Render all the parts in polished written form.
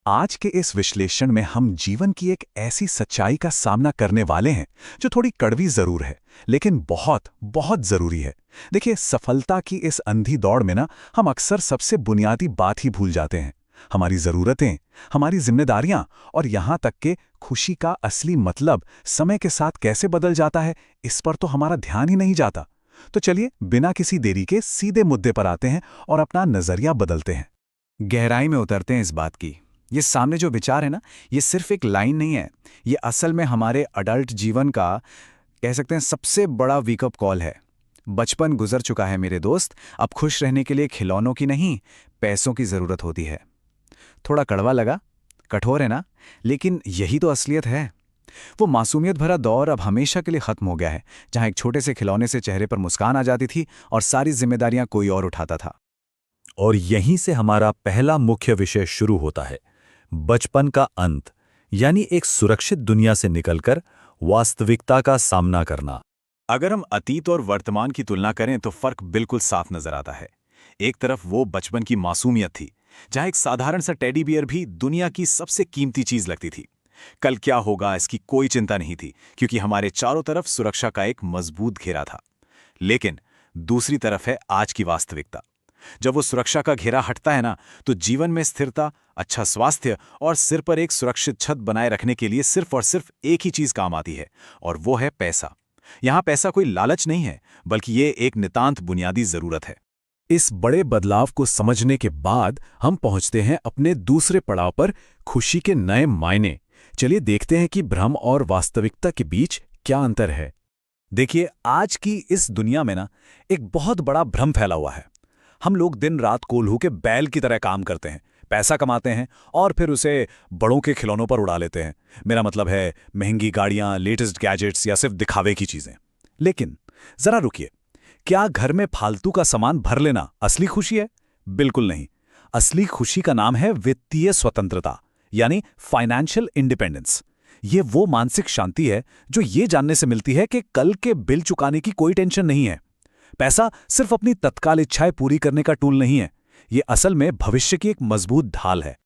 आज के इस विश्लेषण में हम जीवन की एक ऐसी सच्चाई का सामना करने वाले हैं जो थोड़ी कड़वी जरूर है, लेकिन बहुत बहुत जरूरी है। देखिए, सफलता की इस अंधी दौड़ में ना हम अक्सर सबसे बुनियादी बात ही भूल जाते हैं। हमारी जरूरतें, हमारी जिम्मेदारियां और यहां तक कि खुशी का असली मतलब समय के साथ कैसे बदल जाता है, इस पर तो हमारा ध्यान ही नहीं जाता। तो चलिए, बिना किसी देरी के सीधे मुद्दे पर आते हैं और अपना नजरिया बदलते हैं। गहराई में उतरते हैं इस बात की। ये सामने जो विचार है ना, ये सिर्फ एक लाइन नहीं है। ये असल में हमारे अडल्ट जीवन का, कह सकते हैं, सबसे बड़ा वेकअप कॉल है। बचपन गुजर चुका है मेरे दोस्त। अब खुश रहने के लिए खिलौनों की नहीं, पैसों की जरूरत होती है। थोड़ा कड़वा लगा, कठोर है ना, लेकिन यही तो असलियत है। वो मासूमियत भरा दौर अब हमेशा के लिए खत्म हो गया है, जहां एक छोटे से खिलौने से चेहरे पर मुस्कान आ जाती थी और सारी जिम्मेदारियां कोई और उठाता था। और यहीं से हमारा पहला मुख्य विषय शुरू होता है, बचपन का अंत, यानी एक सुरक्षित दुनिया से निकलकर वास्तविकता का सामना करना। अगर हम अतीत और वर्तमान की तुलना करें तो फर्क बिल्कुल साफ नजर आता है। एक तरफ वो बचपन की मासूमियत थी, जहां एक साधारण सा टेडी बियर भी दुनिया की सबसे कीमती चीज लगती थी। कल क्या होगा इसकी कोई चिंता नहीं थी, क्योंकि हमारे चारों तरफ सुरक्षा का एक मजबूत घेरा था। लेकिन दूसरी तरफ है आज की वास्तविकता। जब वो सुरक्षा का घेरा हटता है ना, तो जीवन में स्थिरता, अच्छा स्वास्थ्य और सिर पर एक सुरक्षित छत बनाए रखने के लिए सिर्फ और सिर्फ एक ही चीज काम आती है, और वो है पैसा। यहां पैसा कोई लालच नहीं है, बल्कि ये एक नितांत बुनियादी जरूरत है। इस बड़े बदलाव को समझने के बाद हम पहुंचते हैं अपने दूसरे पड़ाव पर, खुशी के नए मायने। चलिए देखते हैं कि भ्रम और वास्तविकता के बीच क्या अंतर है। देखिए, आज की इस दुनिया में ना एक बहुत बड़ा भ्रम फैला हुआ है। हम लोग दिन रात कोल्हू के बैल की तरह काम करते हैं, पैसा कमाते हैं और फिर उसे बड़ों के खिलौनों पर उड़ा लेते हैं। मेरा मतलब है महंगी गाड़ियां, लेटेस्ट गैजेट्स या सिर्फ दिखावे की चीजें। लेकिन जरा रुकिए, क्या घर में फालतू का सामान भर लेना असली खुशी है? बिल्कुल नहीं। असली खुशी का नाम है वित्तीय स्वतंत्रता, यानी फाइनेंशियल इंडिपेंडेंस। ये वो मानसिक शांति है जो ये जानने से मिलती है कि कल के बिल चुकाने की कोई टेंशन नहीं है। पैसा सिर्फ अपनी तत्काल इच्छाएं पूरी करने का टूल नहीं है, ये असल में भविष्य की एक मजबूत ढाल है।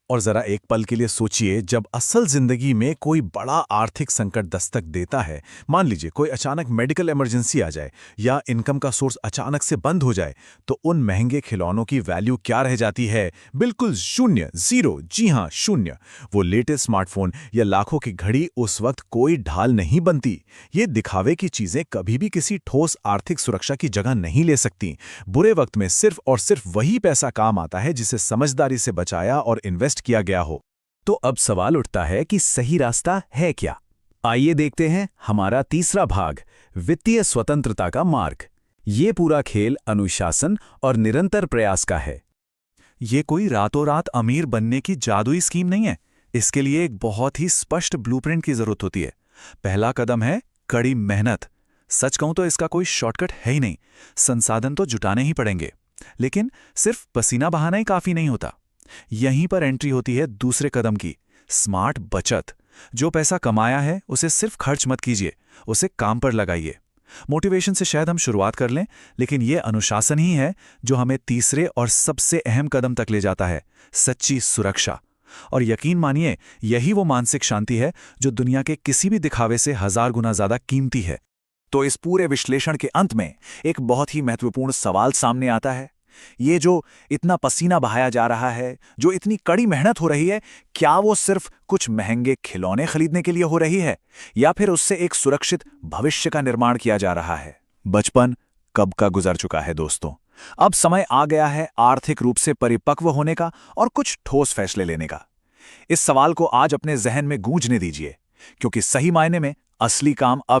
और जरा एक पल के लिए सोचिए, जब असल जिंदगी में कोई बड़ा आर्थिक संकट दस्तक देता है, मान लीजिए कोई अचानक मेडिकल इमरजेंसी आ जाए या इनकम का सोर्स अचानक से बंद हो जाए, तो उन महंगे खिलौनों की वैल्यू क्या रह जाती है? बिल्कुल शून्य, जीरो। जी हाँ, शून्य। वो लेटेस्ट स्मार्टफोन या लाखों की घड़ी उस वक्त कोई ढाल नहीं बनती। ये दिखावे की चीजें कभी भी किसी ठोस आर्थिक सुरक्षा की जगह नहीं ले सकती। बुरे वक्त में सिर्फ और सिर्फ वही पैसा काम आता है जिसे समझदारी से बचाया और इन्वेस्ट किया गया हो। तो अब सवाल उठता है कि सही रास्ता है क्या? आइए देखते हैं हमारा तीसरा भाग, वित्तीय स्वतंत्रता का मार्ग। ये पूरा खेल अनुशासन और निरंतर प्रयास का है। ये कोई रातों रात अमीर बनने की जादुई स्कीम नहीं है। इसके लिए एक बहुत ही स्पष्ट ब्लूप्रिंट की जरूरत होती है। पहला कदम है कड़ी मेहनत। सच कहूं तो इसका कोई शॉर्टकट है ही नहीं। संसाधन तो जुटाने ही पड़ेंगे, लेकिन सिर्फ पसीना बहाना ही काफी नहीं होता। यहीं पर एंट्री होती है दूसरे कदम की, स्मार्ट बचत। जो पैसा कमाया है उसे सिर्फ खर्च मत कीजिए, उसे काम पर लगाइए। मोटिवेशन से शायद हम शुरुआत कर लें, लेकिन यह अनुशासन ही है जो हमें तीसरे और सबसे अहम कदम तक ले जाता है, सच्ची सुरक्षा। और यकीन मानिए, यही वो मानसिक शांति है जो दुनिया के किसी भी दिखावे से 1000 गुना ज्यादा कीमती है। तो इस पूरे विश्लेषण के अंत में एक बहुत ही महत्वपूर्ण सवाल सामने आता है। ये जो इतना पसीना बहाया जा रहा है, जो इतनी कड़ी मेहनत हो रही है, क्या वो सिर्फ कुछ महंगे खिलौने खरीदने के लिए हो रही है, या फिर उससे एक सुरक्षित भविष्य का निर्माण किया जा रहा है? बचपन कब का गुजर चुका है दोस्तों। अब समय आ गया है आर्थिक रूप से परिपक्व होने का और कुछ ठोस फैसले लेने का। इस सवाल को आज अपने जहन में गूंजने दीजिए, क्योंकि सही मायने में असली काम अब